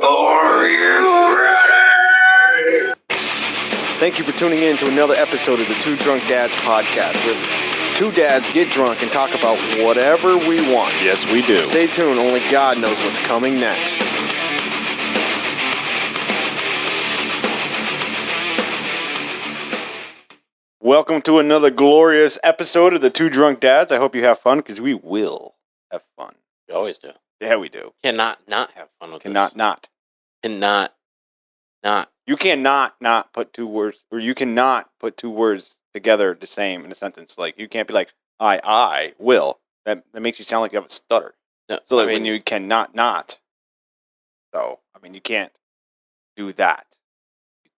Are you ready? Thank you for tuning in to another episode of the Two Drunk Dads podcast, where two dads get drunk and talk about whatever we want. Yes, we do. Stay tuned, only God knows what's coming next. Welcome to another glorious episode of the Two Drunk Dads. I hope you have fun, because we will have fun. We always do. Yeah, we do. Cannot not have fun with Cannot this. not. Cannot not. You cannot not put two words, or you cannot put two words together the same in a sentence. Like, you can't be like, I will. That makes you sound like you have a stutter. No, So I like mean, when you cannot not. So, I mean, you can't do that.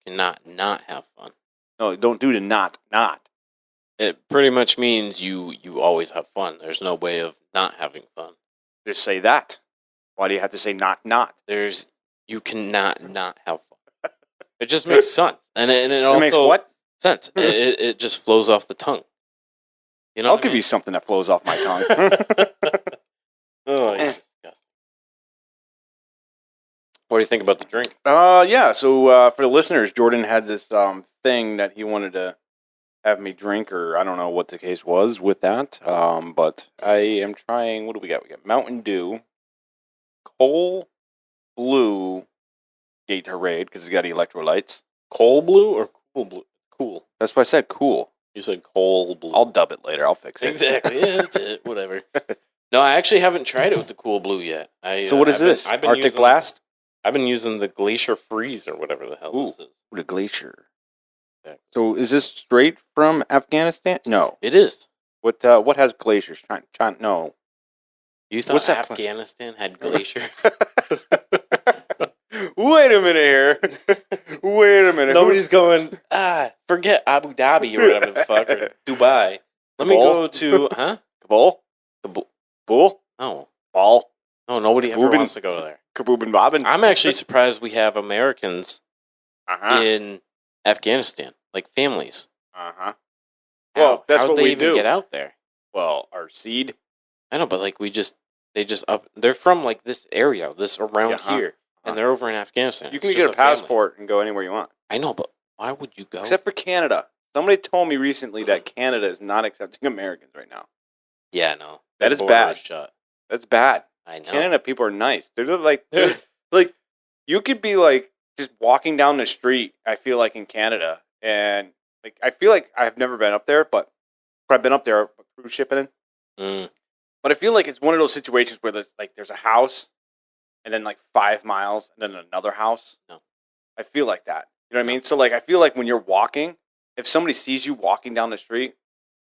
cannot not have fun. No, don't do the not. It pretty much means you always have fun. There's no way of not having fun. Just say that. Why do you have to say not? You cannot not have fun. It just makes sense, and it also It makes what? sense. It just flows off the tongue. You know, I'll give you something that flows off my tongue. Oh, you're disgusting. What do you think about the drink? Yeah. So for the listeners, Jordan had this thing that he wanted to have me drink, or I don't know what the case was with that. But I am trying. What do we got? We got Mountain Dew, Coal Blue, Gatorade, because it's got electrolytes. Coal blue or cool blue? Cool. That's what I said. Cool. You said coal blue. I'll dub it later. I'll fix it. Exactly. Yeah, that's it. Whatever. No, I actually haven't tried it with the cool blue yet. So what is this? Arctic Blast? I've been using the Glacier Freeze or whatever the hell this is. The Glacier. Yeah. So is this straight from Afghanistan? No. It is. What has glaciers? No. You thought What's that Afghanistan had glaciers? Wait a minute here. Wait a minute. Nobody's going, forget Abu Dhabi or whatever the fuck, or Dubai. Let me go to, Kabul? Bull? No. Ball? No, nobody ever Kaboobin. wants to go there. Kaboobin Bobbin? I'm actually surprised we have Americans Uh-huh. in Afghanistan, like families. Uh-huh. Well, How- that's how'd what they we even do. get out there? Well, our seed. I know, but like they're from like this area, this around Uh-huh. here, and they're over in Afghanistan. You It's can just get a family. passport and go anywhere you want. I know, but why would you go? Except for Canada. Somebody told me recently that Canada is not accepting Americans right now. Yeah, no, That The is border bad. Shut. That's bad. I know. Canada people are nice. They're like, like, you could be like just walking down the street. I feel like in Canada, and like I feel like I've never been up there, but I've been up there cruise shipping. Mm. But I feel like it's one of those situations where there's a house, and then like 5 miles, and then another house. No. I feel like that. You know what I mean? So like I feel like when you're walking, if somebody sees you walking down the street,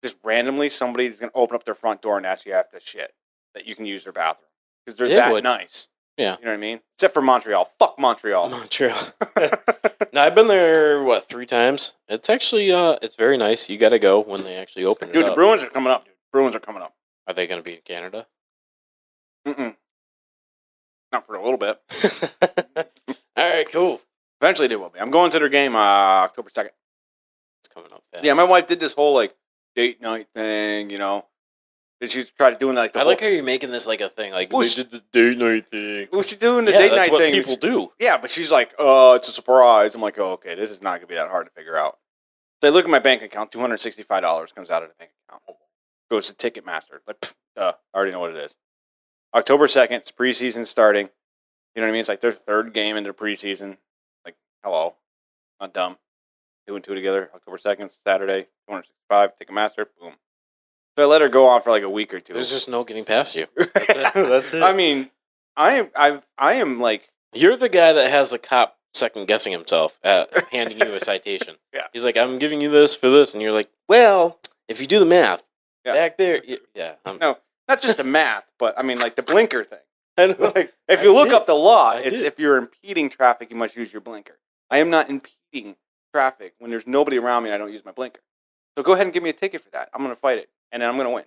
just randomly somebody's gonna open up their front door and ask you after shit that you can use their bathroom. Because they're They that would. nice. Yeah. You know what I mean? Except for Montreal. Fuck Montreal. Montreal. No, I've been there 3 times. It's actually it's very nice. You got to go when they actually open Dude, it the up. Bruins are coming up, dude. Bruins are coming up. Are they going to be in Canada? Mm-mm. Not for a little bit. All right, cool. Eventually they will be. I'm going to their game October 2nd. It's coming up fast. Yeah, my wife did this whole like date night thing, you know. Did she try to doing like the I whole, like how you're making this like a thing. Like, Well, they did the date night thing. well, she's doing the Yeah, date that's night what thing. people do. Yeah, but she's like, it's a surprise. I'm like, oh, okay, this is not going to be that hard to figure out. So I look at my bank account, $265 comes out of the bank account. Goes to Ticketmaster. Like, I already know what it is. October 2nd, it's preseason starting. You know what I mean? It's like their third game into preseason. Like, hello. Not dumb. 2 and 2 together. October 2nd, Saturday, 265, Ticketmaster, boom. So I let her go on for like a week or two. There's just no getting past you. That's it. That's it. I mean, I am like, You're the guy that has the cop second guessing himself at handing you a citation. Yeah. He's like, I'm giving you this for this. And you're like, well, if you do the math, Yeah. back there. Yeah. no, not just the math, but I mean like the blinker thing. I know. Like, if you look did. up the law, I it's did. if you're impeding traffic, you must use your blinker. I am not impeding traffic when there's nobody around me and I don't use my blinker. So go ahead and give me a ticket for that. I'm going to fight it, and then I'm going to win.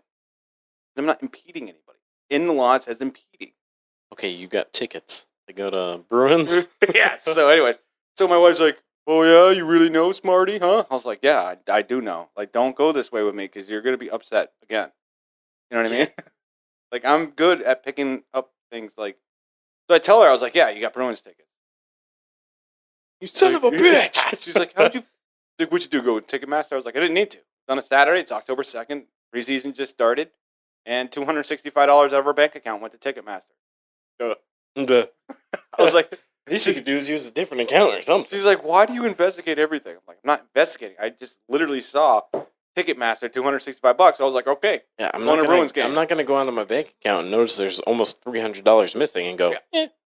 I'm not impeding anybody. In the law, it says impeding. Okay, you got tickets to go to Bruins? Yeah. So anyways, so my wife's like, oh yeah, you really know, Smarty, huh? I was like, yeah, I do know. Like, don't go this way with me because you're going to be upset again. You know what I mean? Like, I'm good at picking up things like, so I tell her, I was like, yeah, you got Bruins tickets. You son of a bitch. She's like, how'd you, like, what'd you do, go Ticketmaster? I was like, I didn't need to. It's on a Saturday. It's October 2nd. Preseason just started. And $265 out of our bank account went to Ticketmaster. I I was like, least you could do is use a different account or something. she's like, why do you investigate everything? I'm like, I'm not investigating. I just literally saw Ticketmaster, $265. I was like, okay. Yeah, I'm Going not to gonna, Bruins game. I'm not gonna go onto my bank account and notice there's almost $300 missing and go.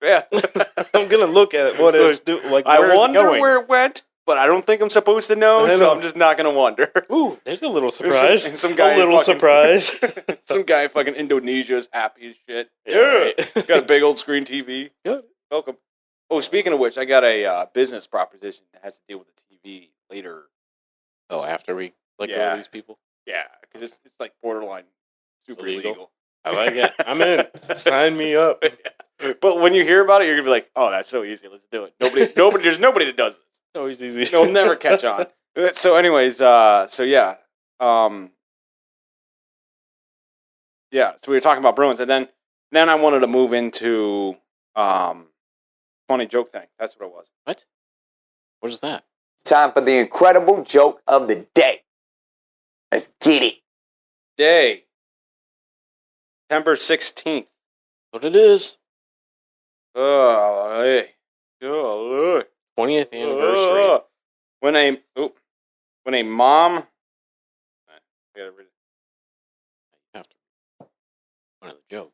Yeah. I'm gonna look at what it's do. Like, I where is it wonder going? where it went, but I don't think I'm supposed to know, I so know. I'm just not going to wonder. Ooh, there's a little surprise. Some guy a little fucking- surprise. Some guy in fucking Indonesia is happy as shit. Yeah, right. Got a big old screen TV. Good. Welcome. Oh, speaking of which, I got a business proposition that has to deal with the TV later. Oh, after we let go Yeah. of these people, Yeah, because it's like borderline super Illegal? illegal. I like it. I'm in. Sign me up. But when you hear about it, you're gonna be like, "Oh, that's so easy. Let's do it." There's nobody that does this. Always easy. They'll never catch on. So, anyways, yeah, yeah. So we were talking about Bruins, and then I wanted to move into funny joke thing. That's what it was. What? What is that? Time for the incredible joke of the day. Let's get it. Day, September 16th. What it is? Oh, hey. Oh, 20th anniversary. When a mom. I gotta read it. You have to. One of the joke.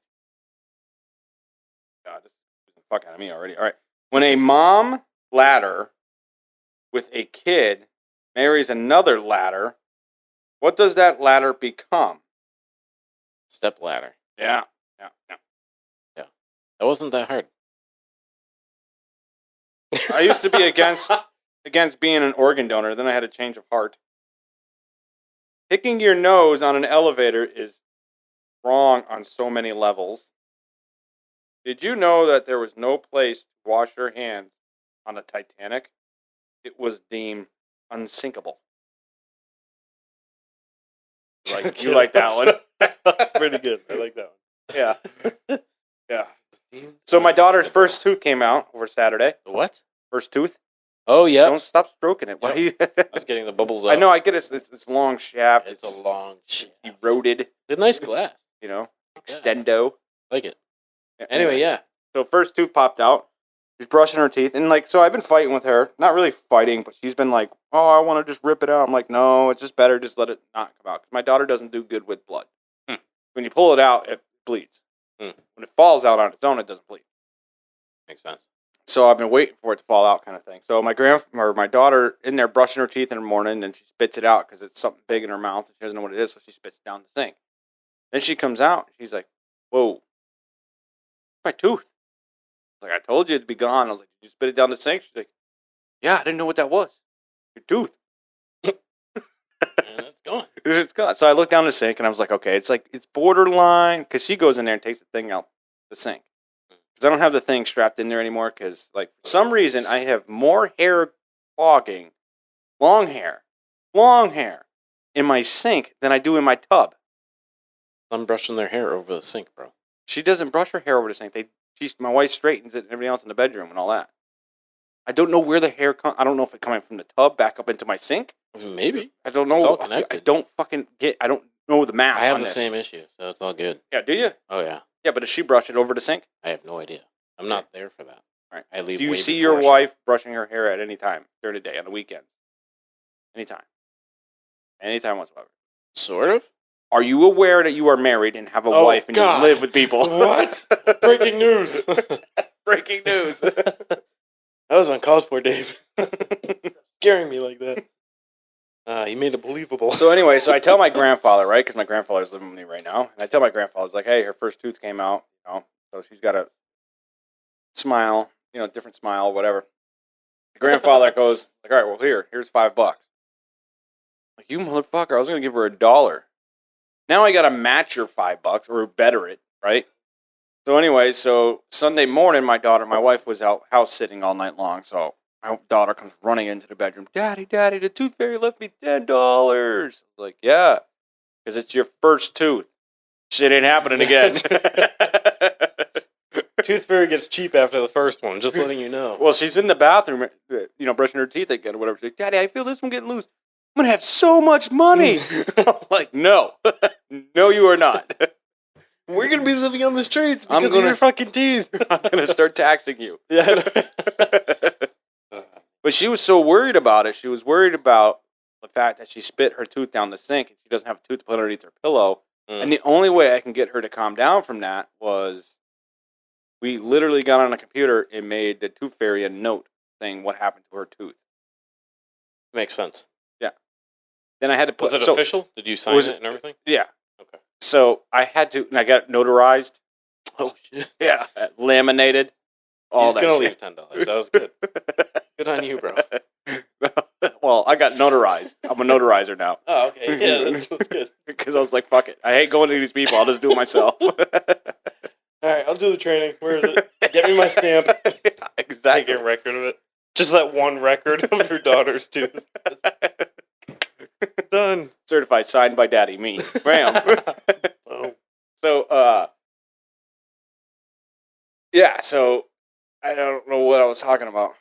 God, this is the fuck out of me already. All right. When a mom ladder with a kid marries another ladder, what does that ladder become? Step ladder. Yeah. That wasn't that hard. I used to be against being an organ donor. Then I had a change of heart. Picking your nose on an elevator is wrong on so many levels. Did you know that there was no place to wash your hands on the Titanic? It was deemed unsinkable. You like that one? That's pretty good. I like that one. Yeah. Yeah. So my daughter's first tooth came out over Saturday. What? First tooth. Oh, yeah. Don't stop stroking it. Why Yep. you- I was getting the bubbles up. I know. I get it. It's long shaft. It's a long shit. eroded. It's a nice glass. You know, Yeah. extendo. Like it. Anyway, yeah. So first tooth popped out. She's brushing her teeth, and so I've been fighting with her. Not really fighting, but she's been like, "Oh, I want to just rip it out." I'm like, "No, it's just better just let it not come out." 'Cause my daughter doesn't do good with blood. When you pull it out, it bleeds. When it falls out on its own, it doesn't bleed. Makes sense. So I've been waiting for it to fall out, kind of thing. So my daughter in there brushing her teeth in the morning, and she spits it out because it's something big in her mouth, and she doesn't know what it is, so she spits it down the sink. Then she comes out, and she's like, "Whoa, my tooth!" I was like, "I told you it'd be gone." I was like, "Did you spit it down the sink?" She's like, "Yeah, I didn't know what that was. Your tooth." And it's gone. It's gone. So I looked down the sink, and I was like, "Okay, it's borderline," because she goes in there and takes the thing out the sink. Because I don't have the thing strapped in there anymore. Because for some reason I have more hair clogging, long hair, in my sink than I do in my tub. I'm brushing their hair over the sink, bro. She doesn't brush her hair over the sink. My wife straightens it and everything else in the bedroom and all that. I don't know where the hair comes. I don't know if it's coming from the tub back up into my sink. Maybe. I don't know. It's all I connected. don't fucking get. I don't know the math. I have on the this. same issue, so it's all good. Yeah, do you? Oh, yeah. Yeah, but does she brush it over the sink? I have no idea. I'm not there for that. Right. I leave. Do you way see before your she- wife brushing her hair at any time during the day, on the weekends? Anytime. Anytime whatsoever. Sort of. Are you aware that you are married and have a Oh, wife and God. you live with people? What? Breaking news. Breaking news. That was uncalled for, Dave. Scaring me like that. He made it believable. So anyway, so I tell my grandfather, right? Because my grandfather's living with me right now. And I tell my grandfather, I was like, hey, her first tooth came out, so she's got a smile, different smile, whatever. The grandfather goes, like, all right, well, here's $5. Like, you motherfucker, I was going to give her $1. Now I got to match your $5 or better it, right? So anyway, Sunday morning, my wife was out house sitting all night long. So my daughter comes running into the bedroom. Daddy, the tooth fairy left me $10. I was like, yeah, because it's your first tooth. Shit ain't happening again. Tooth Fairy gets cheap after the first one. Just letting you know. Well, she's in the bathroom, brushing her teeth again or whatever. She's like, Daddy, I feel this one getting loose. I'm going to have so much money. I'm like, no. No, you are not. We're gonna be living on the streets I'm because gonna- of your fucking teeth. I'm going to start taxing you. Yeah. But she was so worried about it. She was worried about the fact that she spit her tooth down the sink and she doesn't have a tooth to put underneath her pillow. Mm. And the only way I can get her to calm down from that was we literally got on a computer and made the Tooth Fairy a note saying what happened to her tooth. Makes sense. Then I had to put Was it official? Did you sign was it and everything? Yeah. Okay. So I had to, and I got it notarized. Oh shit! Yeah. Laminated. All He's that gonna shit. leave $10. That was good. Good on you, bro. Well, I got notarized. I'm a notarizer now. Oh, okay. Yeah, that's good. Because I was like, fuck it. I hate going to these people. I'll just do it myself. All right, I'll do the training. Where is it? Get me my stamp. Exactly. Take a record of it. Just that one record of your daughter's tooth. Done. Certified, signed by daddy, me. Bam. Oh. So, yeah, so I don't know what I was talking about.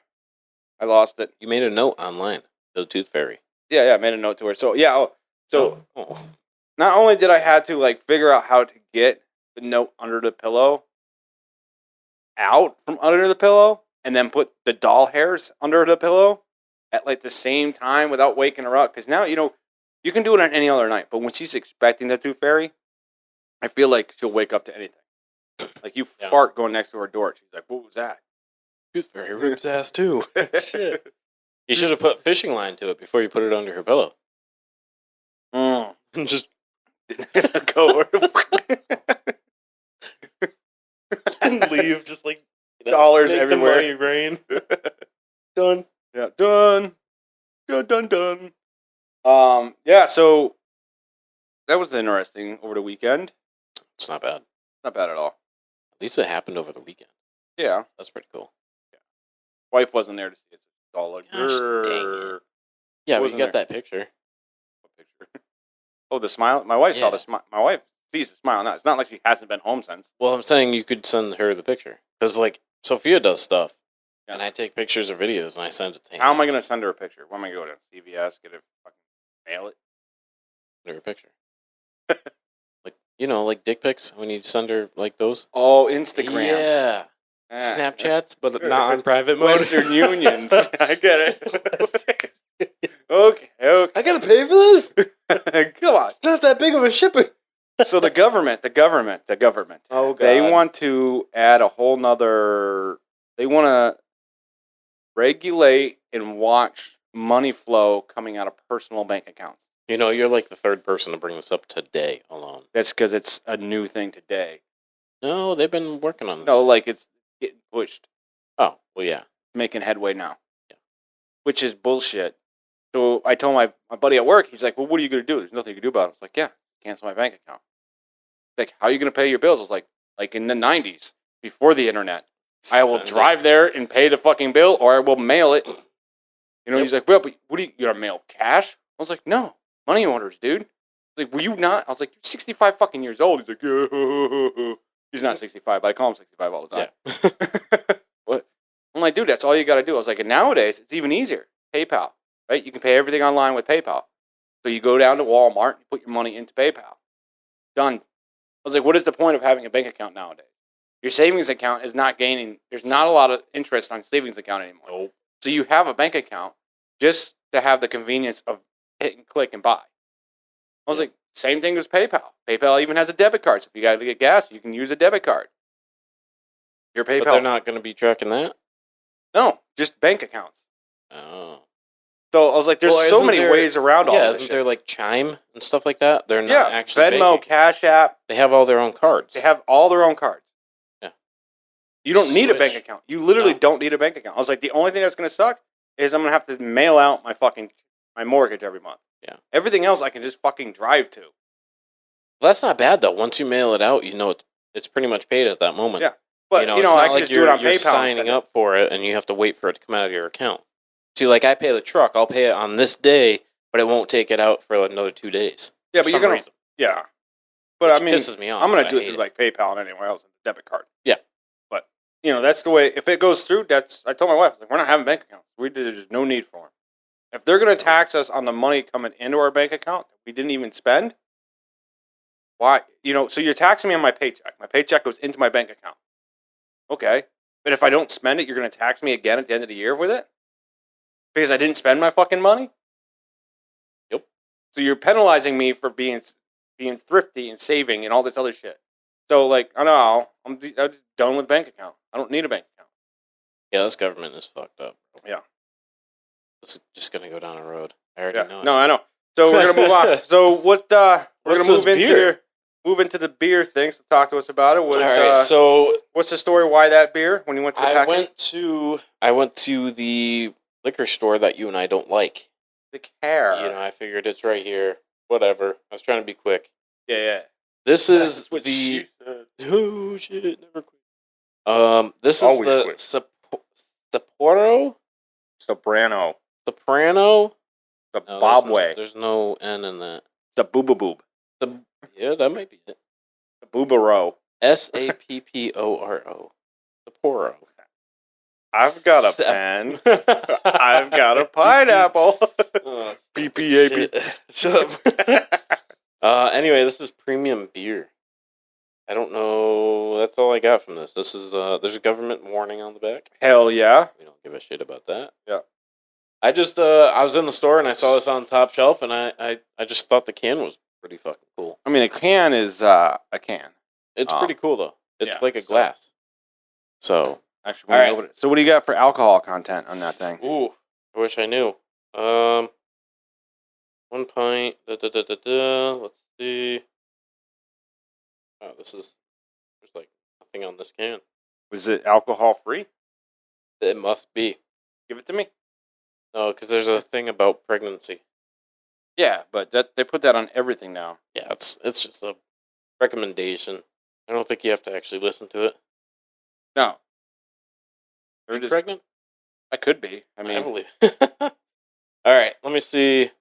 I lost it. You made a note online to the Tooth Fairy. Yeah, I made a note to her. So, yeah, Oh. not only did I have to, like, figure out how to get the note under the pillow out from under the pillow and then put the doll hairs under the pillow at, like, the same time without waking her up. Because now, you can do it on any other night. But when she's expecting the Tooth Fairy, I feel like she'll wake up to anything. Like, you Yeah. fart going next to her door. She's like, what was that? Tooth Fairy rips ass too. Shit. You should have put fishing line to it before you put it under her pillow. Mm. Just Go. and leave, just like Dollars make everywhere. The money rain. Done. Yeah, done. Done. Yeah, so that was interesting over the weekend. It's not bad. Not bad at all. At least it happened over the weekend. Yeah. That's pretty cool. Wife wasn't there to see it. So all like, Gosh, dang it. Yeah, we Wasn't got there. that picture. What picture? Oh, the smile? My wife saw Yeah. the smile. My wife sees the smile now. It's not like she hasn't been home since. Well, I'm saying you could send her the picture. Because, like, Sophia does stuff. Yeah. And I take pictures or videos and I send it to How am I going to send her a picture? Where am I going to CVS? Get it? Fucking mail it? Send her a picture. Like, like dick pics when you send her, like, those. Oh, Instagrams. Yeah. Ah. Snapchats, but not on private mode. Western Unions. I get it. Okay. I gotta pay for this? Come on. It's not that big of a shipping. So the government, Oh, God. they want to add a whole nother, they want to regulate and watch money flow coming out of personal bank accounts. You're like the third person to bring this up today alone. That's because it's a new thing today. No, they've been working on this. No, like it's getting pushed, Oh, well, yeah. making headway now. Yeah. Which is bullshit. So I told my buddy at work, he's like, well, what are you going to do? There's nothing you can do about it. I was like, yeah, cancel my bank account. Like, how are you going to pay your bills? I was like in the 90s, before the internet. I will Send it. drive there and pay the fucking bill, or I will mail it. Yep. He's like, well, but what are you going to mail cash? I was like, no, money orders, dude. He's like, were you not? I was like, you're 65 fucking years old. He's like, yeah. He's not 65, but I call him 65 all the time. Yeah. What? I'm like, dude, that's all you got to do. I was like, and nowadays, it's even easier. PayPal, right? You can pay everything online with PayPal. So you go down to Walmart, you put your money into PayPal. Done. I was like, what is the point of having a bank account nowadays? Your savings account is not gaining, there's not a lot of interest on savings account anymore. Nope. So you have a bank account just to have the convenience of hit and click and buy. I was like, same thing as PayPal. PayPal even has a debit card. So if you got to get gas, you can use a debit card. Your PayPal. But they're not going to be tracking that? No, just bank accounts. Oh. So I was like, there's Well, so isn't many there- ways around all Yeah, this isn't shit. there like Chime and stuff like that? They're not Yeah, actually Venmo, banking. Cash App, They have all their own cards. they have all their own cards. Yeah. You don't need a bank Switch. account. You literally No. don't need a bank account. I was like, the only thing that's going to suck is I'm going to have to mail out my mortgage every month. Yeah. Everything else I can just fucking drive to. Well, that's not bad though. Once you mail it out, it's pretty much paid at that moment. Yeah. But, it's I not can like just do it on you're PayPal. signing instead. up for it and you have to wait for it to come out of your account. See, like I pay the truck, I'll pay it on this day, but it won't take it out for another 2 days. Yeah, for but you're some going to, reason, yeah. But which I mean, pisses me off. I'm going I to do it hate through like PayPal and anywhere else, a debit card. Yeah. But that's the way. If it goes through, I told my wife, like, we're not having bank accounts. There's no need for them. If they're going to tax us on the money coming into our bank account that we didn't even spend, why? So you're taxing me on my paycheck. My paycheck goes into my bank account. Okay. But if I don't spend it, you're going to tax me again at the end of the year with it? Because I didn't spend my fucking money? Yep. So you're penalizing me for being thrifty and saving and all this other shit. So, like, I don't know. I'm just done with bank account. I don't need a bank account. Yeah, this government is fucked up. Yeah. It's just going to go down a road. I already know it. No, I know. So we're going to move on. So what, we're going to move into the beer thing. So talk to us about it. All right, so what's the story? Why that beer? When you went to the package? I went to the liquor store that you and I don't like. The Care. I figured it's right here. Whatever. I was trying to be quick. Yeah. This is what the she said. oh shit, never quit. This is Always the quit. Sapporo Soprano. Soprano. The No, Bobway. There's no N in that. The Booba Boob. Yeah, that might be it. The Boobaro. Sapporo. Sapporo. I've got a pen. I've got a pineapple. Oh, PPA. Shut up. Anyway, this is premium beer. I don't know. That's all I got from this. This is there's a government warning on the back. Hell yeah. We don't give a shit about that. Yeah. I just I was in the store and I saw this on the top shelf and I just thought the can was pretty fucking cool. I mean, a can is a can. It's pretty cool though. It's yeah, like a glass. So actually, when you open it. So what do you got for alcohol content on that thing? ooh, I wish I knew. 1 pint. Let's see. Oh, there's like nothing on this can. Was it alcohol free? It must be. Give it to me. No, because there's a thing about pregnancy. Yeah, but they put that on everything now. Yeah, it's just a recommendation. I don't think you have to actually listen to it. No. Are you pregnant? I could be. I mean, I believe. All right, let me see.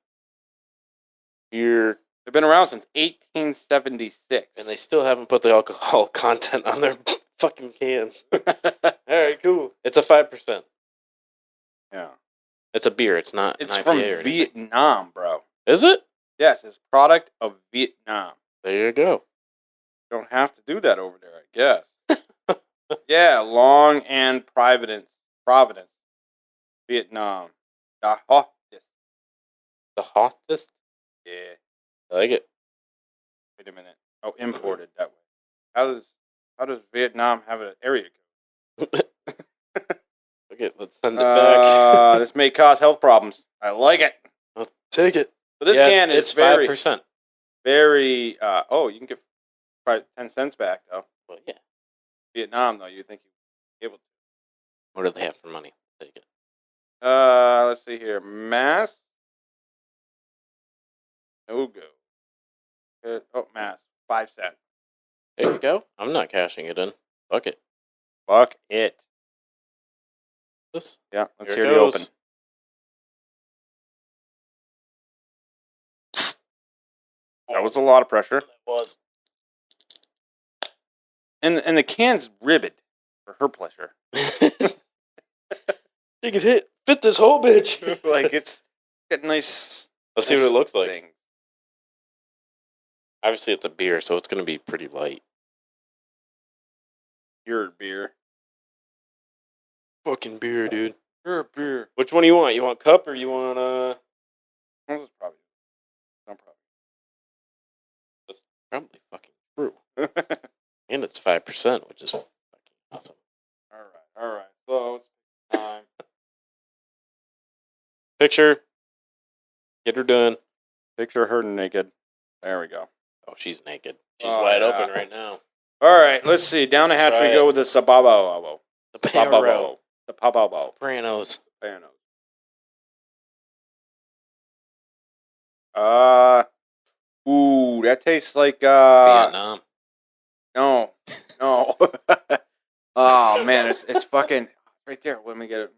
Here, they've been around since 1876, and they still haven't put the alcohol content on their fucking cans. All right, cool. It's a 5%. Yeah. It's a beer. It's not. It's an from IPA or anything. Vietnam, bro. Is it? Yes, it's a product of Vietnam. There you go. You don't have to do that over there, I guess. Yeah, Long and Providence, Vietnam. The hottest. The hottest? Yeah. I like it. Wait a minute. Oh, imported that way. How does Vietnam have an area code? Okay, let's send it back. This may cause health problems. I like it. I'll take it. But this can is it's very, 5%. very. You can get probably 10 cents back though. Well, yeah. Vietnam though, you think you'd be able to? What do they have for money? Take it. Let's see here. Mass. No go. Good. Oh, Mass. 5 cents. There you go. I'm not cashing it in. Fuck it. Fuck it. This. Yeah, let's Here hear it the goes. open. That was a lot of pressure. That was. And the can's ribbed for her pleasure. You can fit this whole bitch. Like it's got nice. Let's see what it looks like. things. Obviously, it's a beer, so it's going to be pretty light. Your beer. Fucking beer, dude. Your beer. Which one do you want? You want cup or you want This is probably. No That's probably fucking true. And it's 5%, which is fucking awesome. All right. So it's time. Picture. Get her done. Picture her naked. There we go. Oh, she's naked. She's Oh, wide yeah. open right now. All right. Let's see. Down the hatch Try we go it. with the Sababo. The Paro. The Pababo. Sopranos. Ooh, that tastes like Vietnam. No. Oh man, it's fucking right there. Let me get it.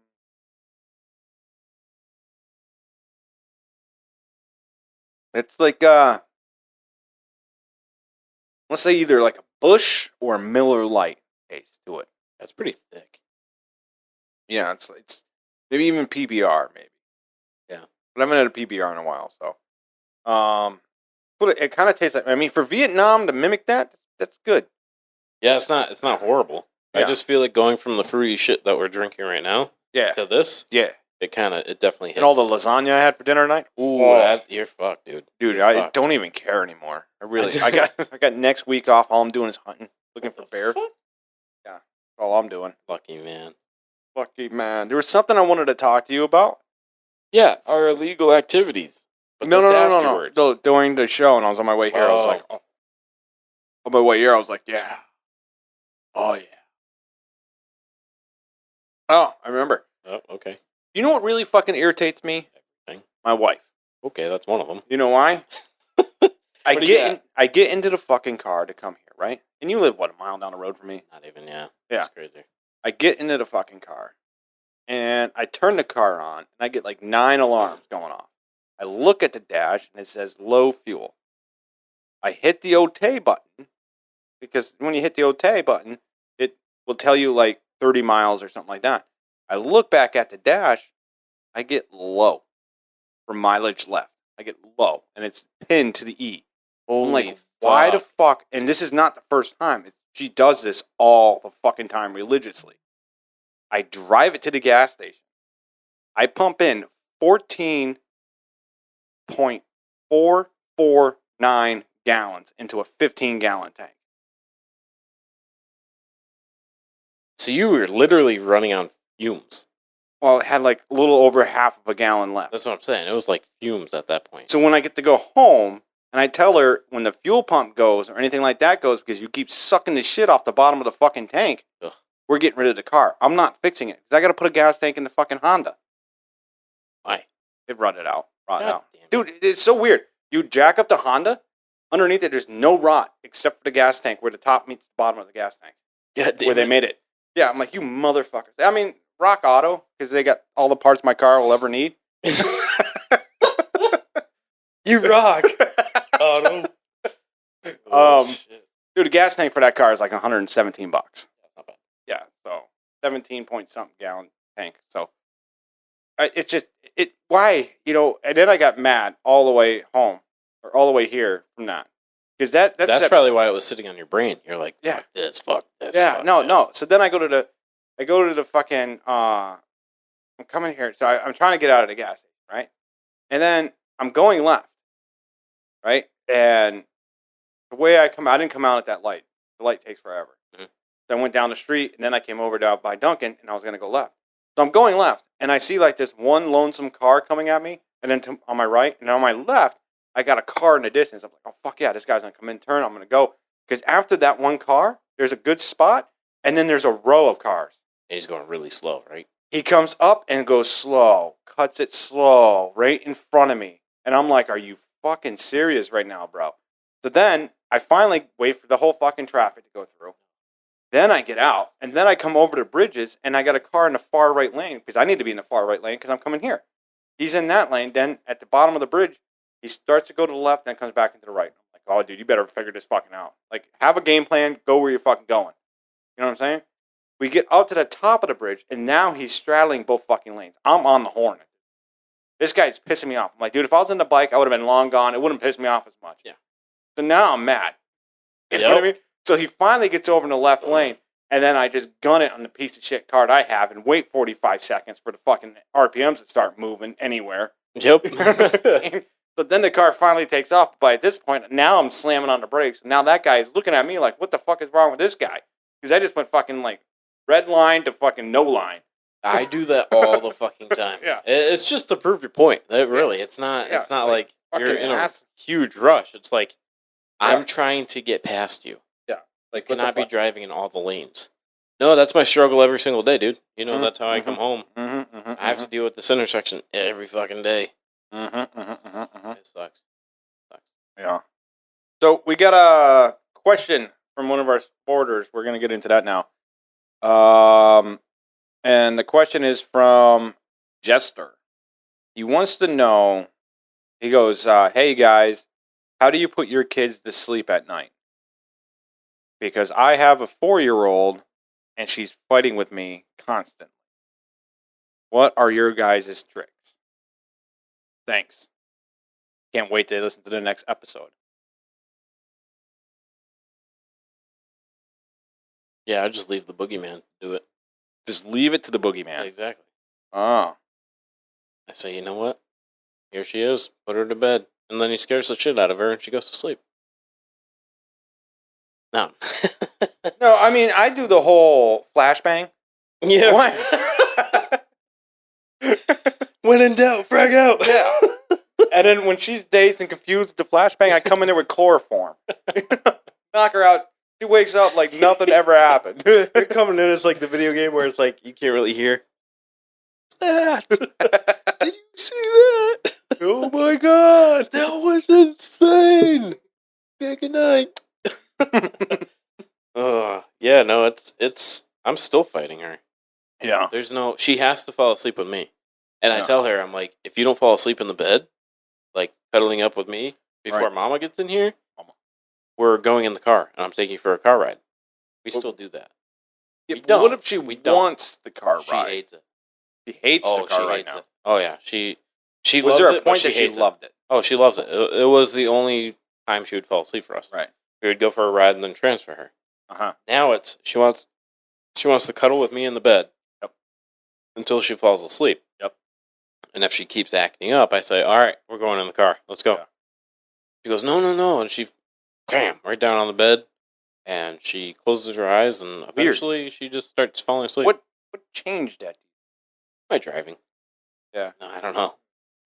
It's like let's say either like a Busch or a Miller Lite taste to it. That's pretty thick. Yeah, it's maybe even PBR maybe. Yeah. But I haven't had a PBR in a while, so but it kind of tastes like. I mean, for Vietnam to mimic that, that's good. Yeah, it's not horrible. I Yeah. just feel like going from the fruity shit that we're drinking right now Yeah, to this, yeah. it definitely hits. And all the lasagna I had for dinner tonight. Ooh, Oh. you're fucked, dude. Dude, You're I fucked. don't even care anymore. I got next week off. All I'm doing is hunting, looking for bear. Fuck? All I'm doing. Lucky man. Lucky man. There was something I wanted to talk to you about. Yeah, our illegal activities. But No, that's no, no, afterwards. no. During the show, and I was on my way here. I was Oh. like, oh. On my way here, I was like, yeah. Oh, yeah. Oh, I remember. Oh, okay. You know what really fucking irritates me? Everything. My wife. Okay, that's one of them. You know why? What do you got? I get into the fucking car to come here, right? And you live, what, a mile down the road from me? Not even, yeah. Yeah. That's crazy. I get into the fucking car, and I turn the car on, and I get like 9 alarms going off. I look at the dash, and it says low fuel. I hit the OK button, because when you hit the OK button, it will tell you like 30 miles or something like that. I look back at the dash, I get low for mileage left. I get low, and it's pinned to the E. I'm like, why the fuck? And this is not the first time. She does this all the fucking time religiously. I drive it to the gas station. I pump in 14.449 gallons into a 15-gallon tank. So you were literally running on fumes. Well, it had like a little over half of a gallon left. That's what I'm saying. It was like fumes at that point. So when I get to go home, and I tell her when the fuel pump goes or anything like that goes, because you keep sucking the shit off the bottom of the fucking tank, Ugh. we're getting rid of the car. I'm not fixing it because I got to put a gas tank in the fucking Honda. Why? It rotted it out. God damn it. Dude, it's so weird. You jack up the Honda, underneath it, there's no rot except for the gas tank where the top meets the bottom of the gas tank. God damn Where they it. made it. Yeah, I'm like, you motherfuckers. I mean, Rock Auto, because they got all the parts my car will ever need. You rock. Auto. Oh, shit. Dude, the gas tank for that car is like $117. That's not bad. Yeah, so 17 point something gallon tank. So it's just why, and then I got mad all the way home or all the way here from that. Because that's probably why it was sitting on your brain. You're like, Yeah. fuck this, fuck this. yeah, fuck no, this. no. So then I go to the fucking I'm coming here. So I'm trying to get out of the gas station, right? And then I'm going left, right? And the way I didn't come out at that light. The light takes forever. Mhm. So I went down the street, and then I came over down by Duncan, and I was going to go left. So I'm going left, and I see like this one lonesome car coming at me, and then on my right, and on my left, I got a car in the distance. I'm like, oh, fuck yeah, this guy's going to come in, turn, I'm going to go. Because after that one car, there's a good spot, and then there's a row of cars. And he's going really slow, right? He comes up and goes slow, cuts it slow, right in front of me. And I'm like, are you fucking serious right now, bro? So then I finally wait for the whole fucking traffic to go through. Then I get out, and then I come over to Bridges, and I got a car in the far right lane, because I need to be in the far right lane, because I'm coming here. He's in that lane. Then at the bottom of the bridge, he starts to go to the left, then comes back into the right. I'm like, oh, dude, you better figure this fucking out. Like, have a game plan, go where you're fucking going. You know what I'm saying? We get up to the top of the bridge, and now he's straddling both fucking lanes. I'm on the horn. This guy's pissing me off. I'm like, dude, if I was in the bike, I would have been long gone. It wouldn't piss me off as much. Yeah. So now I'm mad. You know what I mean? So he finally gets over in the left lane, and then I just gun it on the piece of shit card I have and wait 45 seconds for the fucking RPMs to start moving anywhere. Yep. But then the car finally takes off. But at this point, now I'm slamming on the brakes. Now that guy is looking at me like, what the fuck is wrong with this guy? Because I just went fucking like red line to fucking no line. I do that all the fucking time. Yeah. It's just to prove your point. Really, it's not. Yeah, It's not like, like you're fucking in a ass. huge rush. It's like Yeah. I'm trying to get past you. Like, You cannot be driving in all the lanes. No, that's my struggle every single day, dude. You know, that's how I come home. I have to deal with this intersection every fucking day. It sucks. Yeah. So we got a question from one of our supporters. We're going to get into that now. And the question is from Jester. He wants to know, he goes, hey guys, how do you put your kids to sleep at night? Because I have a 4-year-old and she's fighting with me constantly. What are your guys' tricks? Thanks. Can't wait to listen to the next episode. Yeah, I just leave the boogeyman to do it. Just leave it to the boogeyman. Exactly. Oh. I say, you know what? Here she is. Put her to bed. And then he scares the shit out of her and she goes to sleep. No. No, I mean, I do the whole flashbang. Yeah. Why? When in doubt, frag out. Yeah. And then when she's dazed and confused with the flashbang, I come in there with chloroform. Knock her out. She wakes up like nothing ever happened. They're coming in, it's like the video game where it's like you can't really hear. That? Did you see that? Oh my god. That was insane. Yeah, good night. Yeah, no, it's I'm still fighting her. Yeah. There's no she has to fall asleep with me. And I Yeah. tell her, I'm like, if you don't fall asleep in the bed, like cuddling up with me before Right. Mama gets in here, Mama. we're going in the car and I'm taking you for a car ride. We Well, still do that. Yeah, We but don't. what if she We don't. wants the car She ride? hates it. She hates the car she right hates now. it. Oh yeah, she Was loves there a it, but point that she hates it. loved it? Oh, she loves it. It was the only time she would fall asleep for us. Right. We would go for a ride and then transfer her. Uh-huh. Now it's she wants to cuddle with me in the bed. Yep. Until she falls asleep. Yep. And if she keeps acting up, I say, "All right, we're going in the car. Let's go." Yeah. She goes, "No," and she, bam, right down on the bed, and she closes her eyes, and eventually she just starts falling asleep. What changed that? My driving? Yeah. No, I don't know.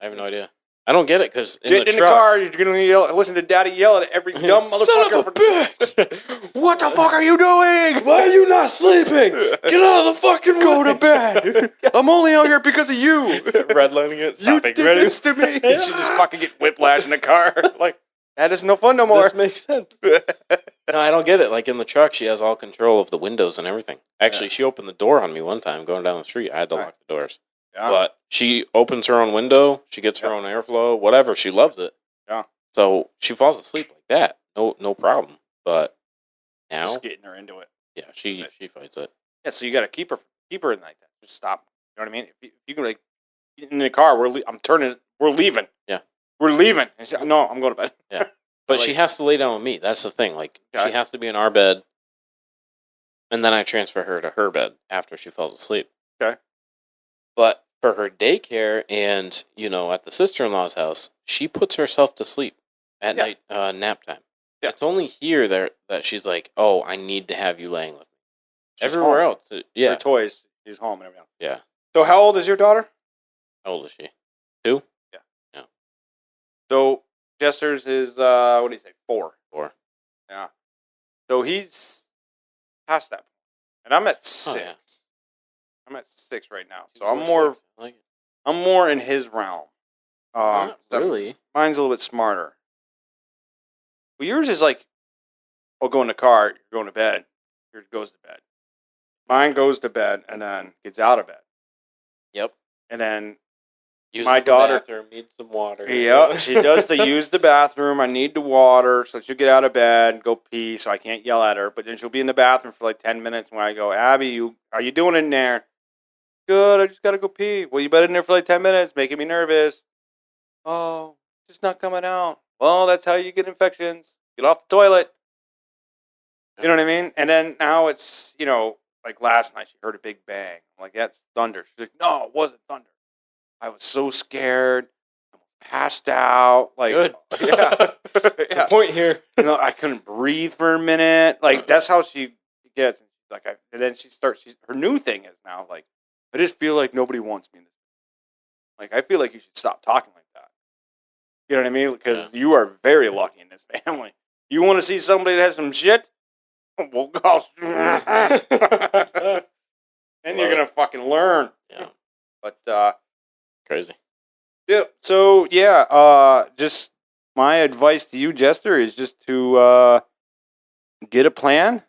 I have no idea. I don't get it because Get in the truck, car, you're going to listen to Daddy yell at every dumb motherfucker. Son of a bitch! What the fuck are you doing? Why are you not sleeping? Get out of the fucking Go way. to bed. I'm only out here because of you. Redlining it. You Stopping. did Ready? this to me. She just fucking get whiplash in the car. Like, that is no fun no more. This makes sense. No, I don't get it. Like in the truck, she has all control of the windows and everything. Actually, Yeah. she opened the door on me one time going down the street. I had to Right. lock the doors. Yeah. But she opens her own window. She gets her Yeah. own airflow. Whatever. She loves it. Yeah. So she falls asleep like that. No problem. But now, Just getting her into it. yeah, she fights it. Yeah, so you got to keep her in like that. Just stop. You know what I mean? If you can like get in the car, I'm turning. We're leaving. Yeah. We're leaving. And she, no, I'm going to bed. Yeah. But she Like- has to lay down with me. That's the thing. Like Okay. she has to be in our bed, and then I transfer her to her bed after she falls asleep. Okay. But for her daycare and at the sister-in-law's house, she puts herself to sleep at Yeah. night, nap time. Yeah. It's only here that she's like, "Oh, I need to have you laying with me." She's Everywhere home. else, yeah, Her toys. She's home and everything. yeah. So how old is your daughter? How old is she? 2? So Jester's is what do you say? 4. 4. Yeah. So he's past that point, and I'm at 6. Oh, yeah. I'm at 6 right now. So 4, I'm more 6. I like it. I'm more in his realm. Not so really. Mine's a little bit smarter. Well, yours is like, I'll go in the car, you're going to bed. Yours goes to bed. Mine goes to bed and then gets out of bed. Yep. And then, Uses My the daughter- bathroom, needs some water. yeah, she does to use the bathroom. I need the water. So she'll get out of bed and go pee so I can't yell at her. But then she'll be in the bathroom for like 10 minutes when I go, Abby, how you doing in there? Good, I just got to go pee. Well, you've been in there for like 10 minutes, making me nervous. Oh, it's just not coming out. Well, that's how you get infections. Get off the toilet. You know what I mean? And then now it's, like last night she heard a big bang. I'm like, that's thunder. She's like, no, it wasn't thunder. I was so scared. I passed out. Like, Good. Yeah. What's the point here? I couldn't breathe for a minute. Like, that's how she gets. And then she starts, her new thing is now, like, I just feel like nobody wants me in this. Like, I feel like you should stop talking like that. You know what I mean? Because you are very lucky in this family. You want to see somebody that has some shit? Well, gosh. And you're going to fucking learn. Yeah. But, Crazy. yeah, so, yeah, just my advice to you, Jester, is just to get a plan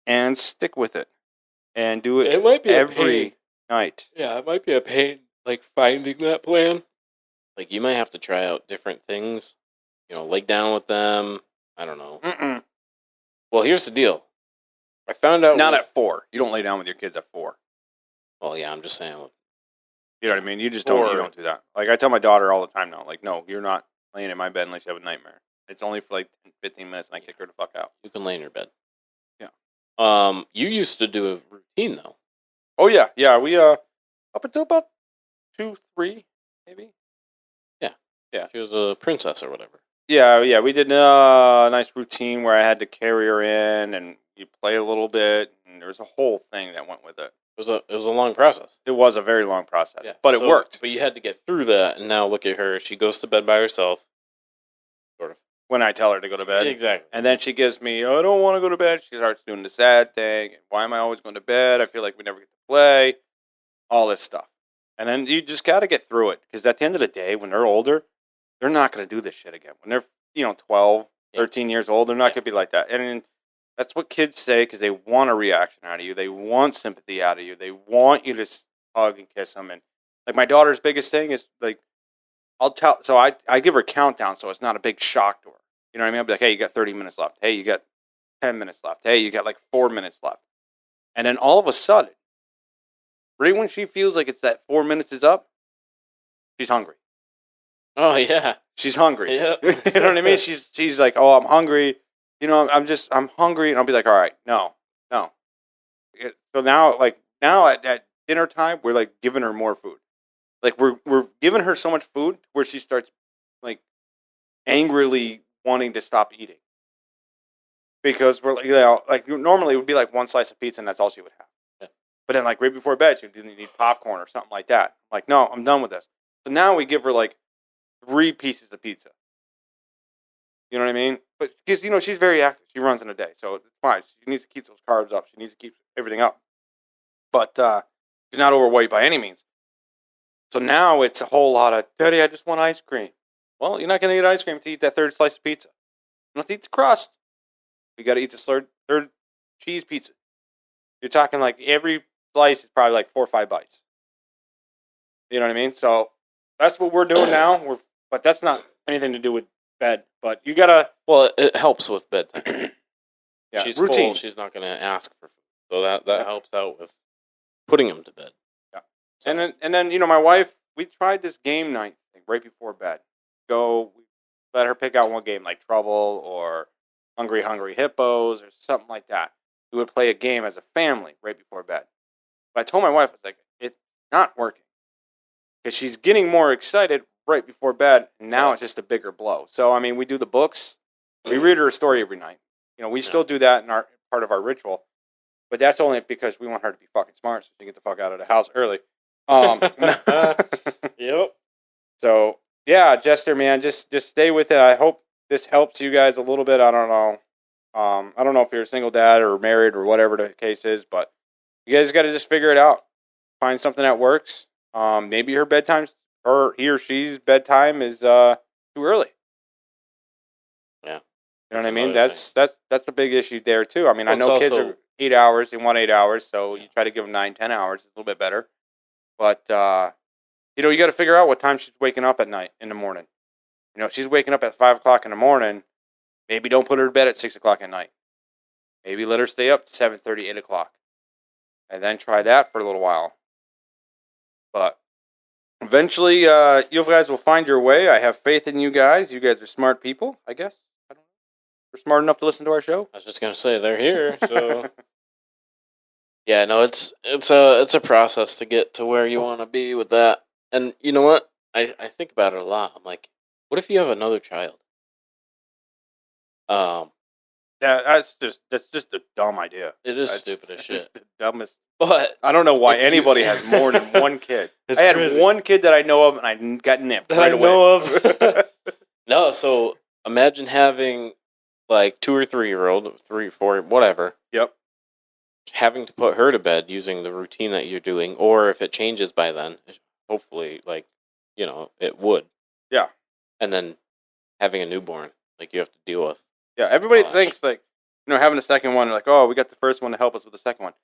and stick with it. And do it, It might be a every pain. night. Yeah, it might be a pain, like finding that plan. Like you might have to try out different things. Lay down with them. I don't know. Mm-mm. Well, here's the deal. I found out Not with- at 4. You don't lay down with your kids at 4. Well, yeah, I'm just saying. You know what I mean? You just don't. You don't do that. Like I tell my daughter all the time now. Like, no, you're not laying in my bed unless you have a nightmare. It's only for like 15 minutes, and I kick her the fuck out. You can lay in your bed. Yeah. You used to do a routine though. Oh yeah, yeah. We up until about 2, 3, maybe. She was a princess or whatever. Yeah, yeah. We did a nice routine where I had to carry her in, and you play a little bit, and there was a whole thing that went with it. It was a long process. It was a very long process, Yeah. but it worked. But you had to get through that, and now look at her. She goes to bed by herself. Sort of. When I tell her to go to bed. Exactly. And then she gives me, I don't want to go to bed. She starts doing the sad thing. Why am I always going to bed? I feel like we never get to play. All this stuff. And then you just got to get through it. Because at the end of the day, when they're older, they're not going to do this shit again. When they're, 12, 13 years old, they're not going to be like that. And that's what kids say because they want a reaction out of you. They want sympathy out of you. They want you to hug and kiss them. And like my daughter's biggest thing is like, I give her a countdown so it's not a big shock to her. You know what I mean? I'll be like, hey, you got 30 minutes left. Hey, you got 10 minutes left. Hey, you got like 4 minutes left. And then all of a sudden, right when she feels like it's that 4 minutes is up, she's hungry. Oh yeah. She's hungry. Yeah. You know what I mean? She's like, oh, I'm hungry. I'm hungry. And I'll be like, all right, no. So now at dinner time, we're like giving her more food. Like we're giving her so much food where she starts like angrily wanting to stop eating. Because we're like normally it would be like one slice of pizza and that's all she would have. Yeah. But then like right before bed, she would need popcorn or something like that. I'm like, no, I'm done with this. So now we give her like 3 pieces of pizza. You know what I mean? But because she's very active. She runs in a day, so it's fine. She needs to keep those carbs up. She needs to keep everything up. But she's not overweight by any means. So now it's a whole lot of, Daddy, I just want ice cream. Well, you're not going to get ice cream to eat that 3rd slice of pizza. You don't have to eat the crust. You got to eat the third cheese pizza. You're talking like every slice is probably like 4 or 5 bites. You know what I mean? So that's what we're doing now. But that's not anything to do with bed. But you got to... Well, it helps with bedtime. Yeah, She's routine. full. She's not going to ask for food. So that helps out with putting him to bed. Yeah. And then my wife, we tried this game night thing right before bed. We let her pick out one game like Trouble or Hungry Hippos or something like that. We would play a game as a family right before bed. But I told my wife, I was like, it's not working. Because she's getting more excited right before bed, and now it's just a bigger blow. So, I mean, we do the books. We read her a story every night. We still do that in our part of our ritual. But that's only because we want her to be fucking smart so she can get the fuck out of the house early. Yep. So, yeah, Jester, man, just stay with it. I hope this helps you guys a little bit. I don't know. I don't know if you're a single dad or married or whatever the case is, but you guys got to just figure it out. Find something that works. Maybe her bedtime's, or he or she's bedtime is too early. Yeah. You know what I mean? That's That's a big issue there too. I mean, Well, I know it's kids also- are 8 hours. They want 8 hours, so you try to give them 9, 10 hours. It's a little bit better. But you got to figure out what time she's waking up at night in the morning. If she's waking up at 5 o'clock in the morning, maybe don't put her to bed at 6 o'clock at night. Maybe let her stay up to 7:30, 8 o'clock, and then try that for a little while. But eventually, you guys will find your way. I have faith in you guys. You guys are smart people, I guess. I don't know. We're smart enough to listen to our show. I was just gonna say they're here, so yeah, no, it's a process to get to where you want to be with that. And you know what? I think about it a lot. I'm like, what if you have another child? That's just a dumb idea. It is That's stupid as shit. just the dumbest. But I don't know why If you- anybody has more than one kid. It's I had crazy. one kid that I know of, and I got nipped that right I away. know of. No, so imagine having like 2 or 3-year-old, 3, 4, whatever, Yep. having to put her to bed using the routine that you're doing, or if it changes by then, hopefully, it would. Yeah. And then having a newborn, like you have to deal with. Yeah. Everybody Gosh. thinks like having a second one, like, oh, we got the first one to help us with the second one.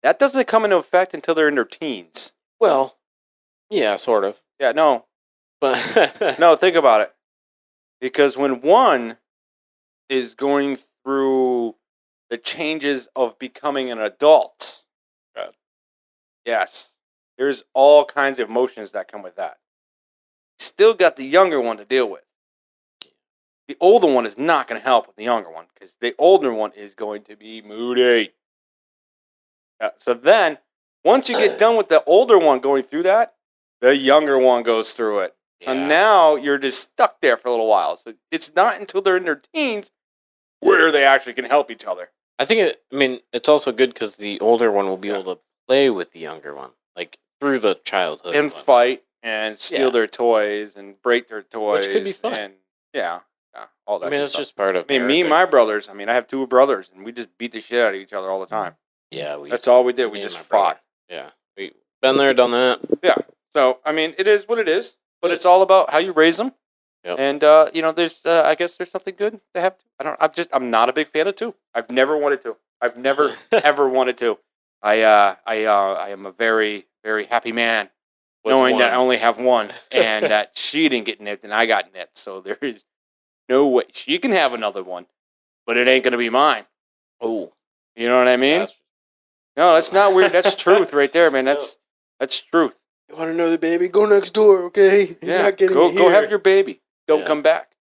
That doesn't come into effect until they're in their teens. Well, yeah, sort of. Yeah. No. But No. Think about it. Because when one is going through the changes of becoming an adult. Right. Yes. There's all kinds of emotions that come with that. Still got the younger one to deal with. The older one is not going to help with the younger one because the older one is going to be moody. So then, once you get done with the older one going through that, the younger one goes through it. So Yeah. now you're just stuck there for a little while. So it's not until they're in their teens where they actually can help each other. I think it's also good because the older one will be able to play with the younger one, like through the childhood. And whatnot. fight and steal Yeah. their toys and break their toys. Which could be fun. And all that I mean, good it's stuff. just part of. I mean, me and parenting. my brothers, I have two brothers, and we just beat the shit out of each other all the time. Yeah, That's all we did. me We and just my brother. fought. Yeah, we been there, done that. So, it is what it is, but it's all about how you raise them. Yep. And, there's, I guess there's something good to have. I'm not a big fan of two. I've never wanted to. I've never, ever wanted to. I am a very, very happy man With knowing that I one. only have one and that she didn't get nipped and I got nipped. So there is no way. She can have another one, but it ain't going to be mine. Oh, You know what I mean? that's- No, that's not weird. That's truth right there, man. That's truth. you want another baby? Go next door, okay? Yeah, go have your baby. Don't Yeah. come back.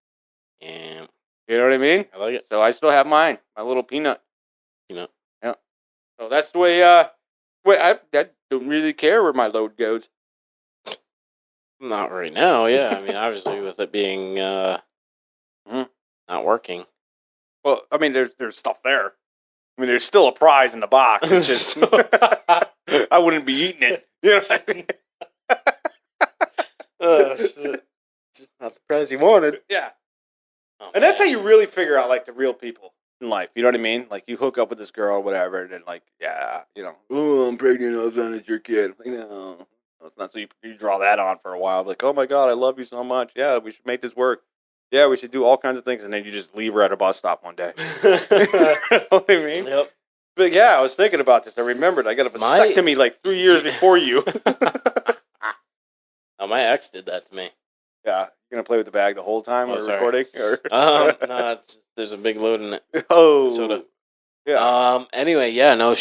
Yeah, You know what I mean? I like it. So I still have mine, my little peanut. Peanut. Yeah. So that's the way. I don't really care where my load goes. Not right now. Yeah, I mean, obviously, with it being Mhm. not working. Well, there's stuff there. There's still a prize in the box. It's just I wouldn't be eating it. You know what I mean? Oh shit! Just not the prize you wanted. Yeah. Oh, And that's how man. you really figure out like the real people in life. You know what I mean? Like you hook up with this girl or whatever, and then oh, I'm pregnant. I was on as your kid. Like, no, it's not. So you draw that on for a while. Like, oh my god, I love you so much. Yeah, we should make this work. Yeah, we should do all kinds of things, and then you just leave her at a bus stop one day. You know what I mean? Yep. But yeah, I was thinking about this. I remembered I got a vasectomy like 3 years before you. Oh, my ex did that to me. Yeah, you gonna play with the bag the whole time Oh, we're sorry. recording? Or No, there's a big load in it. oh, Soda. yeah. Anyway, yeah, no,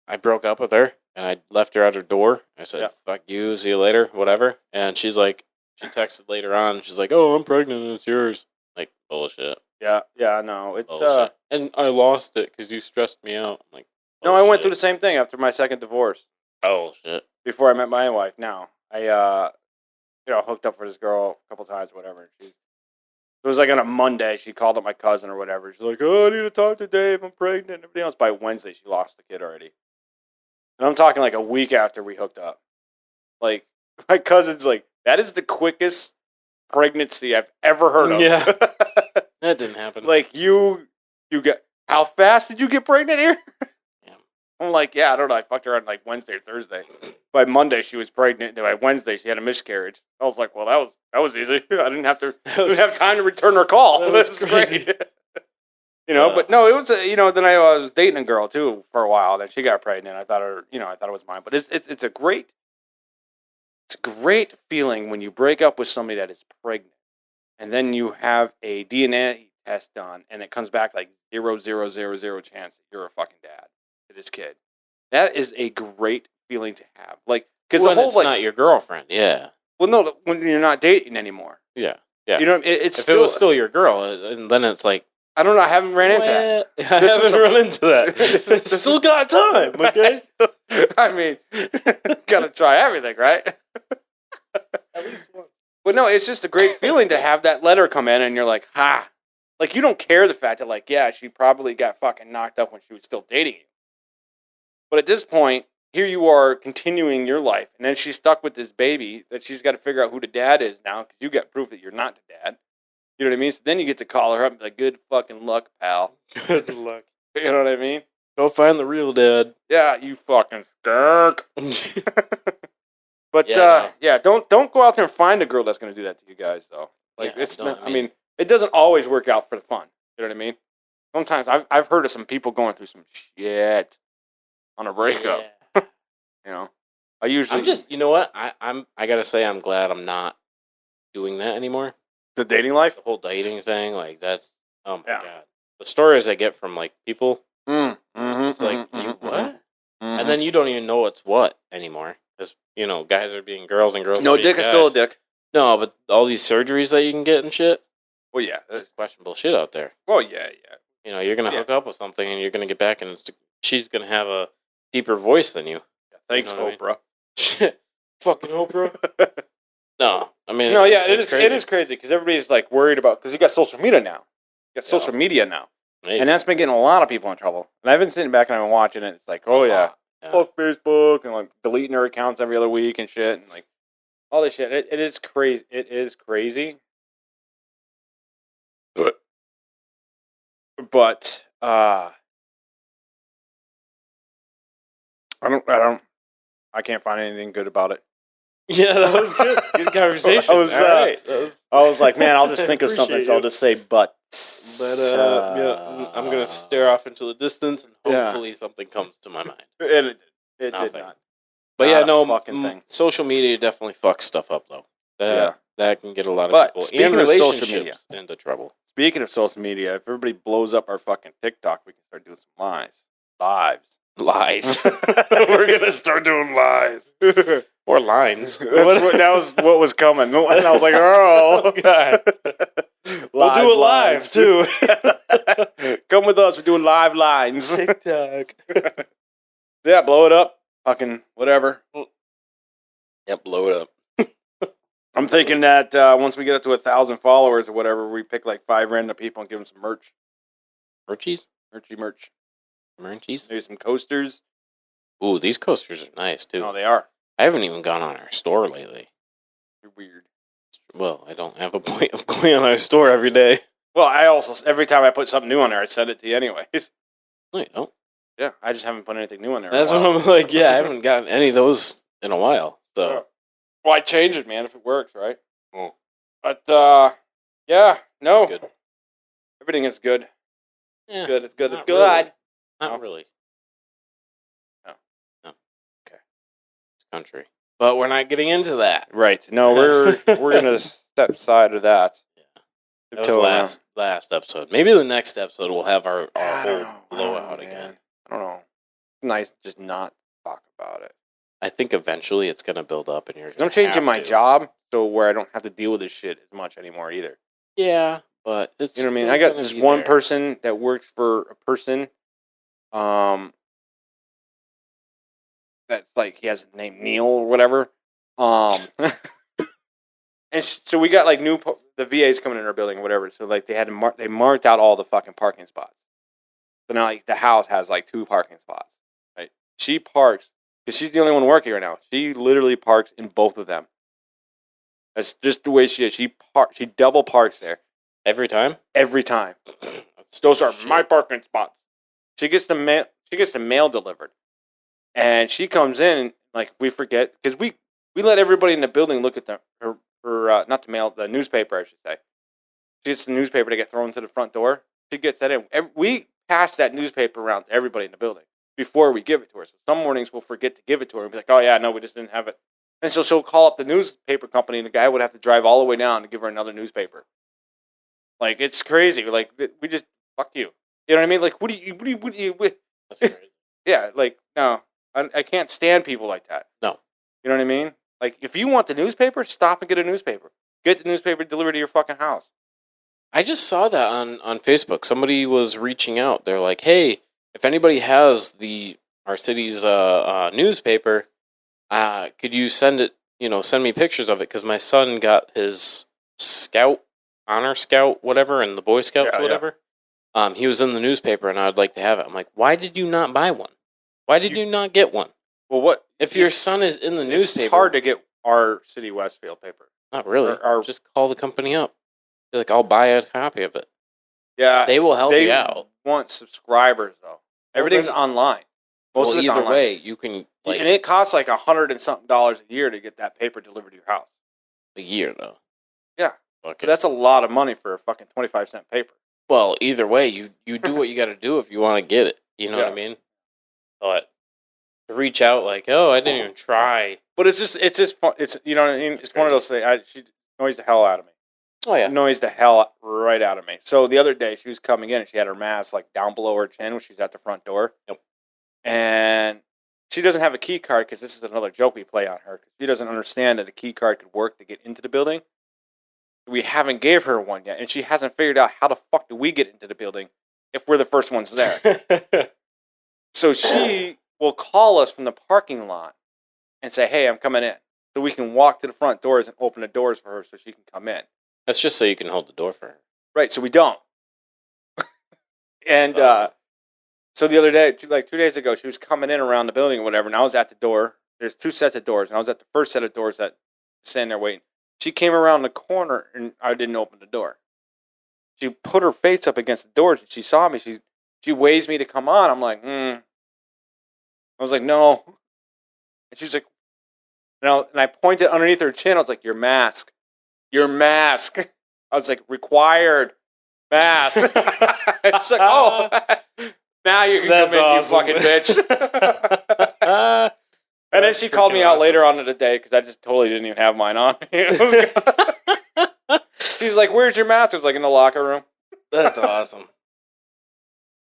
I broke up with her and I left her at her door. I said, Yeah. fuck you, see you later, whatever. And she texted later on. She's like, oh, I'm pregnant and it's yours. Like, bullshit. Yeah, no, it's Bullshit. And I lost it because you stressed me out. I'm like, no, I went through the same thing after my second divorce. bullshit. Before I met my wife. Now I hooked up for this girl a couple times, whatever. It was like on a Monday. She called up my cousin or whatever. She's like, "Oh, I need to talk to Dave. I'm pregnant." And everything else. By Wednesday, she lost the kid already. And I'm talking like a week after we hooked up. Like my cousin's like, "That is the quickest pregnancy I've ever heard of." Yeah. That didn't happen. Like you get. How fast did you get pregnant here? Yeah. I'm like, yeah, I don't know. I fucked her on like Wednesday or Thursday. By Monday, she was pregnant. By Wednesday, she had a miscarriage. I was like, well, that was easy. I didn't have time to return her call. That was This is crazy. great. Yeah. But no, it was then I was dating a girl too for a while. Then she got pregnant. I thought it was mine. But it's a great feeling when you break up with somebody that is pregnant, and then you have a DNA test done, and it comes back like 0.000 chance that you're a fucking dad to this kid. That is a great feeling to have. Like, because the when whole it's like, not your girlfriend. Yeah. well, no, when you're not dating anymore. Yeah. Yeah. You know, it's If still. it was still your girl, and then it's like, I don't know. I haven't ran into that. I This is haven't a- run into that. This- Still got time, okay? I mean, gotta try everything, right? At least once. But no, it's just a great feeling to have that letter come in, and you're like, ha. Like, you don't care the fact that, like, yeah, she probably got fucking knocked up when she was still dating you. But at this point, here you are continuing your life, and then she's stuck with this baby that she's got to figure out who the dad is now because you got proof that you're not the dad. You know what I mean? So then you get to call her up and be like, good fucking luck, pal. Good luck. You know what I mean? Go find the real dad. Yeah, you fucking stink. But Yeah, don't go out there and find a girl that's going to do that to you guys, though. Like Yeah, it's don't, not, I mean, it doesn't always work out for the fun. You know what I mean? Sometimes I've heard of some people going through some shit on a breakup. Yeah. You know, I usually I'm just, you know what? I gotta say, I'm glad I'm not doing that anymore. the dating life. The whole dating thing, like that's, oh my Yeah. god. The stories I get from like people It's like, you what? And then you don't even know what's what anymore. Because, guys are being girls and girls no are being dick is still a guys. dick. No, but all these surgeries that you can get and shit, Well, yeah. there's questionable shit out there. Well, yeah. You're going to hook up with something and you're going to get back and she's going to have a deeper voice than you. Thanks, You know what I mean? Oprah. Shit. Fucking Oprah. No, I mean, No, yeah, it's it is crazy because everybody's like worried about because you got social media now. You got social media now, Hey, and that's been getting a lot of people in trouble. And I've been sitting back and I've been watching it. It's like, oh yeah, fuck Facebook and like deleting their accounts every other week and shit, and like all this shit. It is crazy. It is crazy. But I can't find anything good about it. Yeah, that was good. Good conversation. I was, All right. I was like, man, I'll just think of something, Appreciate so I'll you. just say but. But yeah, I'm gonna stare off into the distance and Yeah. hopefully something comes to my mind. It did Nothing. not. But Not yeah, a no, fucking thing. social media definitely fucks stuff up though. That can get a lot of But people speaking and of social relationships into trouble. Speaking of social media, if everybody blows up our fucking TikTok, we can start doing some lives. Lies. We're gonna start doing lies or lines. That was what was coming. And I was like, oh, God. We'll do it live too. Come with us. We're doing live lines. TikTok. Yeah, blow it up. Fucking whatever. Yep, blow it up. I'm thinking that once we get up to 1,000 followers or whatever, we pick like 5 random people and give them some merch. Merchies? Merch. Merchies? Maybe some coasters. Ooh, these coasters are nice too. No, they are. I haven't even gone on our store lately. You're weird. Well, I don't have a point of going on our store every day. Well, I also, every time I put something new on there, I send it to you anyways. No, you don't. Yeah, I just haven't put anything new on there. That's what I'm like. Yeah, I haven't gotten any of those in a while. So, Why change it, man, if it works, right? Oh. But, yeah, no. Good. Everything is good. Yeah, It's good. It's good. It's not good. really. Not No. really. No. Okay. It's country. But we're not getting into that. Right. No, we're gonna step aside of that. That was last episode. Maybe the next episode we'll have our whole blowout again. I don't know. It's nice just not talk about it. I think eventually it's going to build up and you're 'Cause going I'm changing my job so where I don't have to deal with this shit as much anymore either. Yeah, but it's You know what I mean? still I got gonna this be one there. person that works for a person. That's like he has a name Neil or whatever. And so we got like the VA's coming in our building or whatever. So like they had to they marked out all the fucking parking spots. So now like the house has like 2 parking spots. Right? She parks because she's the only one working right now. She literally parks in both of them. That's just the way she is. She double parks there Every time? every time. Those are my parking spots. She gets the mail. She gets the mail delivered, and she comes in and like we forget because we let everybody in the building look at her not the mail, the newspaper I should say. She gets the newspaper to get thrown to the front door. She gets that in. We pass that newspaper around to everybody in the building before we give it to her. So some mornings we'll forget to give it to her and be like, oh yeah, no, we just didn't have it. And so she'll call up the newspaper company, and the guy would have to drive all the way down to give her another newspaper. Like it's crazy. Like we just fuck you. You know what I mean? Like what do you? That's crazy. Yeah, like no, I can't stand people like that. No. You know what I mean? Like if you want the newspaper, stop and get a newspaper. Get the newspaper delivered to your fucking house. I just saw that on Facebook. Somebody was reaching out. They're like, "Hey, if anybody has our city's newspaper, could you send it? Send me pictures of it because my son got his honor scout, whatever, and the Boy Scouts, Yeah, whatever. He was in the newspaper, and I'd like to have it. I'm like, why did you not buy one? Why did you not get one? Well, what If your son is in the newspaper, It's hard to get our city Westfield paper. not really. Or- Just call the company up. Be like, I'll buy a copy of it. Yeah, They will help you out. Want subscribers though. Everything's then- online. Most of it's either online. way, you can And it costs like $100 and something a year to get that paper delivered to your house. a year though. Yeah. Okay. But that's a lot of money for a fucking 25-cent paper. Well, either way, you do what you got to do if you want to get it. You know what Yeah. I mean? But to reach out like, oh, I didn't even try. But it's just fun. It's you know what I mean. It's one of those things. She annoys the hell out of me. Oh yeah. Noised the hell right out of me. So the other day, she was coming in and she had her mask like down below her chin when she's at the front door. Yep. And she doesn't have a key card because this is another joke we play on her. She doesn't understand that a key card could work to get into the building. We haven't gave her one yet, and she hasn't figured out how the fuck do we get into the building if we're the first ones there. So she will call us from the parking lot and say, "Hey, I'm coming in," so we can walk to the front doors and open the doors for her so she can come in. That's just so you can hold the door for her. Right, so we don't. And That's awesome. so the other day, like 2 days ago, she was coming in around the building or whatever, and I was at the door. There's two sets of doors, and I was at the first set of doors that standing there waiting. She came around the corner, and I didn't open the door. She put her face up against the door, and she saw me. She waves me to come on. I'm like, I was like, no. And she's like, and I pointed underneath her chin. I was like, your mask. Your mask. I was like, required mask. And she's like, oh, now you can That's come in, awesome. you fucking bitch. And then she called me out later on in the day because I just totally didn't even have mine on. She's like, where's your mask? I was like, in the locker room. That's awesome.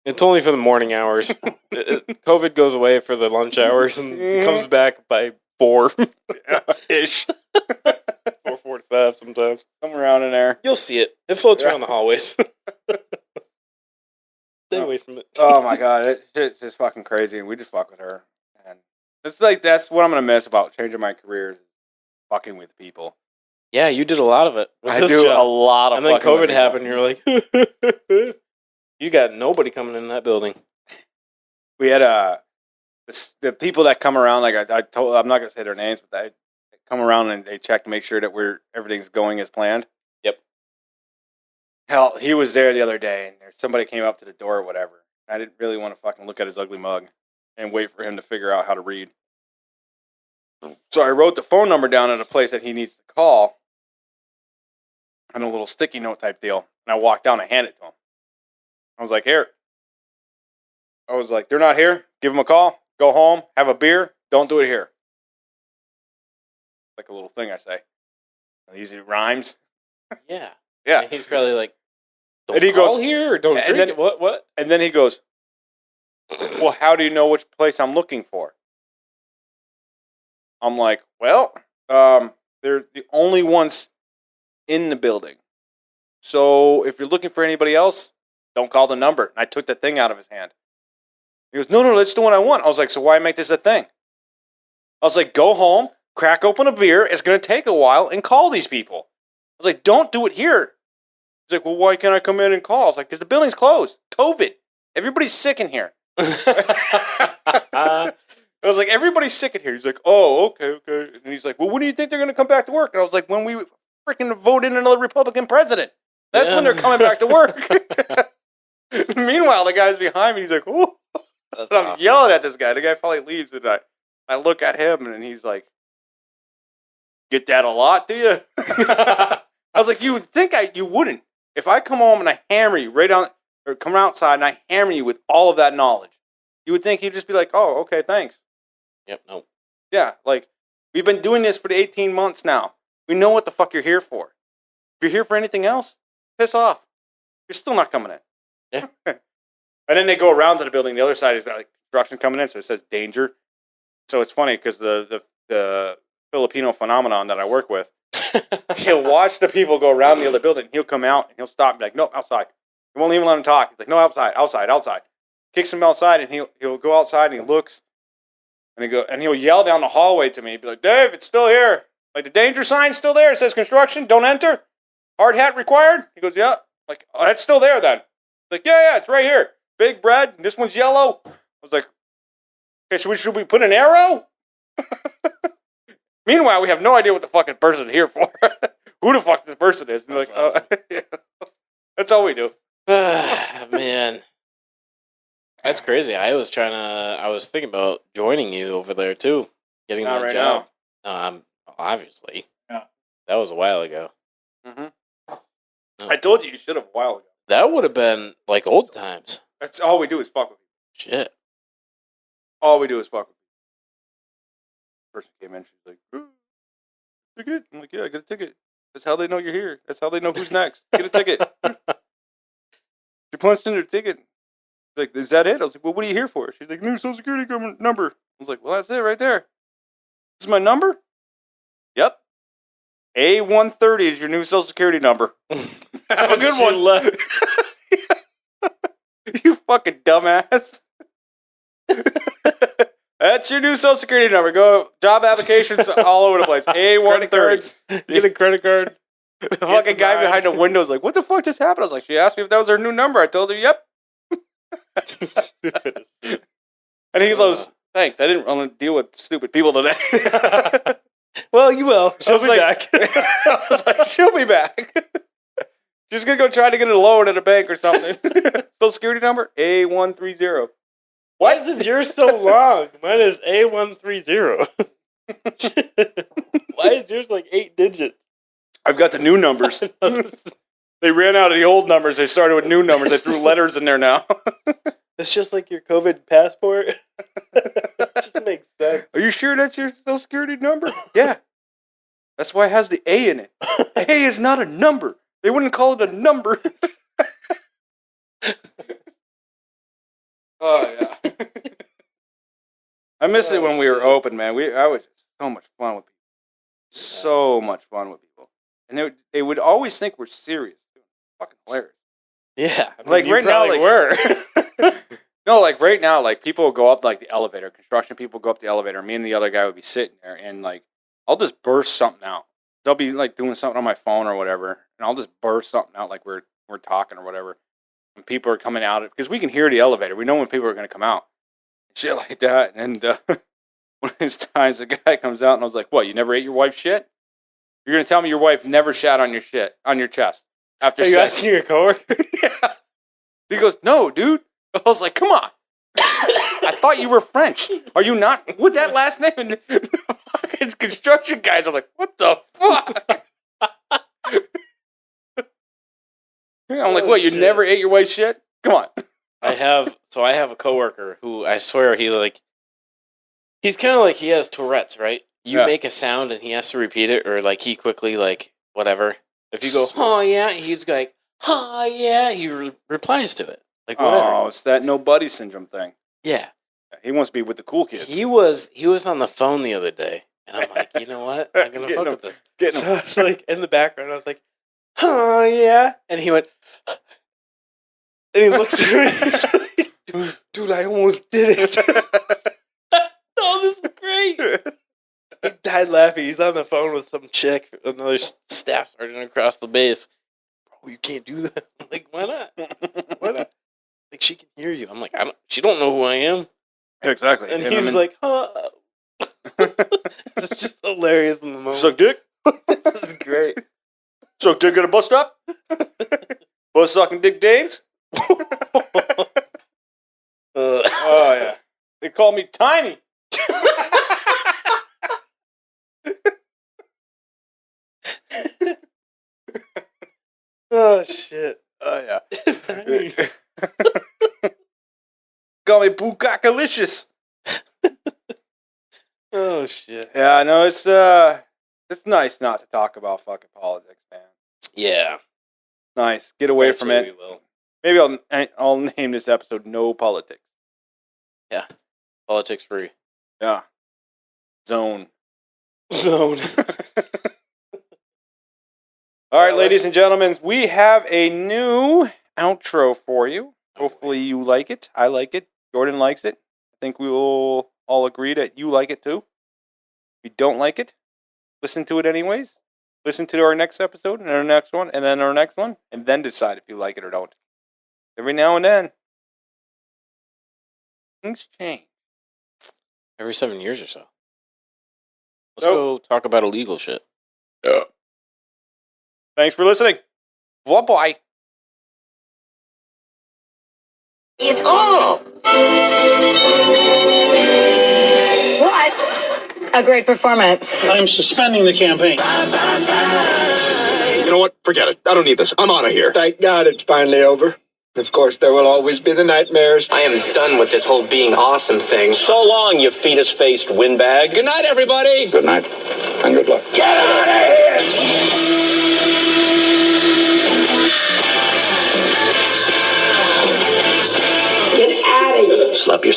It's only for the morning hours. COVID goes away for the lunch hours and comes back by 4 Ish. 4:45 sometimes. Somewhere around in there. You'll see it. It floats around the hallways. Stay away from it. Oh my God. It's just fucking crazy. And we just fuck with her. And it's like, that's what I'm going to miss about changing my career is fucking with people. Yeah, you did a lot of it. With I this do job. a lot of And then fucking with COVID people. happened, and you're like, you got nobody coming in that building. We had the people that come around, like I told, I'm not going to say their names, but they come around and they check to make sure that everything's going as planned. Yep. Hell, he was there the other day, and somebody came up to the door or whatever. I didn't really want to fucking look at his ugly mug and wait for him to figure out how to read. So I wrote the phone number down at a place that he needs to call on a little sticky note type deal. And I walked down and handed it to him. I was like, here. I was like, they're not here. Give them a call. Go home. Have a beer. Don't do it here. Like a little thing I say. These rhymes. Yeah. Yeah. And he's probably like, don't And he call goes- here or don't and drink then- it. What? And then he goes, well, how do you know which place I'm looking for? I'm like, well, they're the only ones in the building. So if you're looking for anybody else, don't call the number. And I took the thing out of his hand. He goes, no, that's the one I want. I was like, so why make this a thing? I was like, go home, crack open a beer. It's going to take a while and call these people. I was like, don't do it here. He's like, well, why can't I come in and call? I was like, because the building's closed. COVID. Everybody's sick in here. I was like, everybody's sick in here. He's like, oh, okay. And he's like, well, when do you think they're going to come back to work? And I was like, when we freaking vote in another Republican president. That's when they're coming back to work. Meanwhile, the guy's behind me. He's like, oh. That's I'm awesome. yelling at this guy. The guy probably leaves, and I look at him, and he's like, get that a lot, do you? I was like, you would think you wouldn't. If I come home and I hammer you or come outside and I hammer you with all of that knowledge, you would think you'd just be like, oh, okay, thanks. Yep, nope. Yeah, like, we've been doing this for the 18 months now. We know what the fuck you're here for. If you're here for anything else, piss off. You're still not coming in. Yeah. And then they go around to the building. The other side is like construction coming in, so it says danger. So it's funny because the Filipino phenomenon that I work with, he'll watch the people go around the other building. He'll come out and he'll stop and be like, no, outside. He won't even let him talk. He's like, no, outside. Kicks him outside, and he'll go outside and he looks, and he'll yell down the hallway to me, be like, Dave, it's still here. Like, the danger sign's still there. It says construction, don't enter. Hard hat required. He goes, yeah. Like, oh, that's still there then. Like, yeah, it's right here. Big bread. This one's yellow. I was like, okay, should we put an arrow? Meanwhile, we have no idea what the fucking person's here for. Who the fuck this person is? And That's like, awesome. that's all we do. Man. That's crazy. I was thinking about joining you over there too. Getting Not that right job. No, obviously. Yeah. That was a while ago. Mm-hmm. Oh. I told you should have a while ago. That would have been like old times. That's all we do is fuck with people. Shit. All we do is fuck with people. Person came in, she's like, ticket? I'm like, yeah, I got a ticket. That's how they know you're here. That's how they know who's next. Get a ticket. She punched in her ticket. Like, is that it? I was like, well, what are you here for? She's like, new social security number. I was like, well, that's it right there. This is my number? Yep. A130 is your new social security number. Have a good one. Left. You fucking dumbass. That's your new social security number. Go job applications all over the place. A130. Get a credit card. The fucking guy behind the window is like, what the fuck just happened? I was like, she asked me if that was her new number. I told her, yep. And he's like, thanks. I didn't want to deal with stupid people today. Well, you will. She'll be like, back. I was like, she'll be back. She's going to go try to get a loan at a bank or something. Social security number, A130. Why is this yours so long? Mine is A130. Why is yours like 8 digits? I've got the new numbers. They ran out of the old numbers. They started with new numbers. They threw letters in there now. It's just like your COVID passport. Just makes sense. Are you sure that's your social security number? Yeah. That's why it has the A in it. A is not a number. They wouldn't call it a number. Oh, yeah. I miss it when we were open, man. I was so much fun with people. So much fun with people. And they would always think we're serious. Fucking hilarious. Yeah. I mean, Like right now, like were. no, like right now, like people will go up like the elevator. Construction people go up the elevator. Me and the other guy would be sitting there, and like I'll just burst something out. They'll be like doing something on my phone or whatever, and I'll just burst something out like we're talking or whatever. And people are coming out because we can hear the elevator. We know when people are going to come out, shit like that. And one of these times, the guy comes out, and I was like, "What? You never ate your wife's shit? You're going to tell me your wife never shat on your shit on your chest after Are you sex?" asking your coworker? Yeah. He goes, "No, dude." I was like, "Come on." I thought you were French. Are you not? With that last name? And the fucking construction guys are like, what the fuck? I'm like, what? You shit. never ate your wife's shit? Come on. I have a coworker who I swear he's kind of like he has Tourette's, right? You Yeah. make a sound and he has to repeat it, or like he quickly like whatever. If you go, oh yeah, he's like, oh yeah, he replies to it like whatever. Oh, it's that no buddy syndrome thing. Yeah, He wants to be with the cool kids. he was on the phone the other day, and I'm like, you know what? I'm gonna Getting fuck him. with this. Getting So him. I was like in the background, I was like, oh yeah, and he went, and he looks at me, he's like, dude, I almost did it. Oh, this is great. He died laughing. He's on the phone with some chick, another staff sergeant across the base. Bro, you can't do that. I'm like, why not? Why not? Like, she can hear you. I'm like, she don't know who I am. Exactly. And he was like, huh. It's just hilarious in the moment. suck dick? This is great. Suck dick at a bus stop? Bus sucking dick dames? Oh, yeah. They call me Tiny. Oh, shit. Oh, yeah. Tiny. Call me Bukakalicious. Oh, shit. Yeah, no, it's nice not to talk about fucking politics, man. Yeah. Nice. Get away from Eventually it. we will. Maybe I'll name this episode No Politics. Yeah. Politics free. Yeah. Zone. Zone. All right, ladies and gentlemen, we have a new outro for you. Hopefully you like it. I like it. Jordan likes it. I think we will all agree that you like it too. If you don't like it, listen to it anyways. Listen to our next episode and our next one and then our next one and then decide if you like it or don't. Every now and then, things change. Every 7 years or so. Let's So- go talk about illegal shit. Thanks for listening. Bye-bye. It's all. What? A great performance. I'm suspending the campaign. You know what? Forget it. I don't need this. I'm out of here. Thank God it's finally over. Of course, there will always be the nightmares. I am done with this whole being awesome thing. So long, you fetus-faced windbag. Good night, everybody. Good night, and good luck. Get out of here!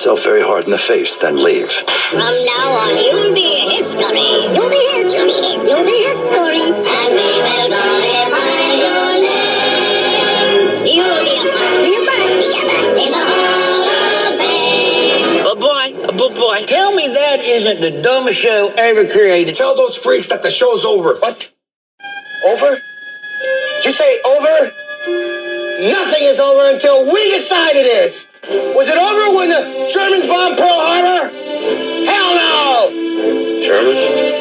yourself very hard in the face, then leave. From now on, you'll be history. You'll be history. You'll be history. And we will glorify your name. You'll be a bust in the Hall of Fame. But boy, tell me that isn't the dumbest show ever created. Tell those freaks that the show's over. What? Over? Did you say over? Nothing is over until we decide it is. Was it over when the Germans bombed Pearl Harbor? Hell no! German?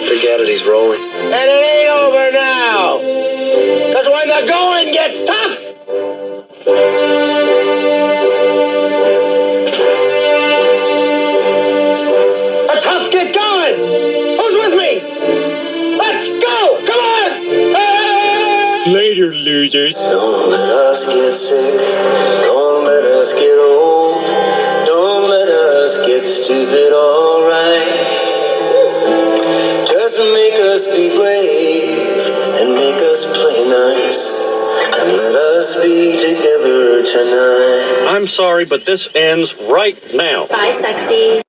Forget it, he's rolling. And it ain't over now. Because when the going gets tough, the tough get going. Who's with me? Let's go! Come on! Hey! Later, losers. Don't let us get sick. Don't let us get old. Don't let us get stupid, alright. Just make us be brave and make us play nice. And let us be together tonight. I'm sorry, but this ends right now. Bye, sexy.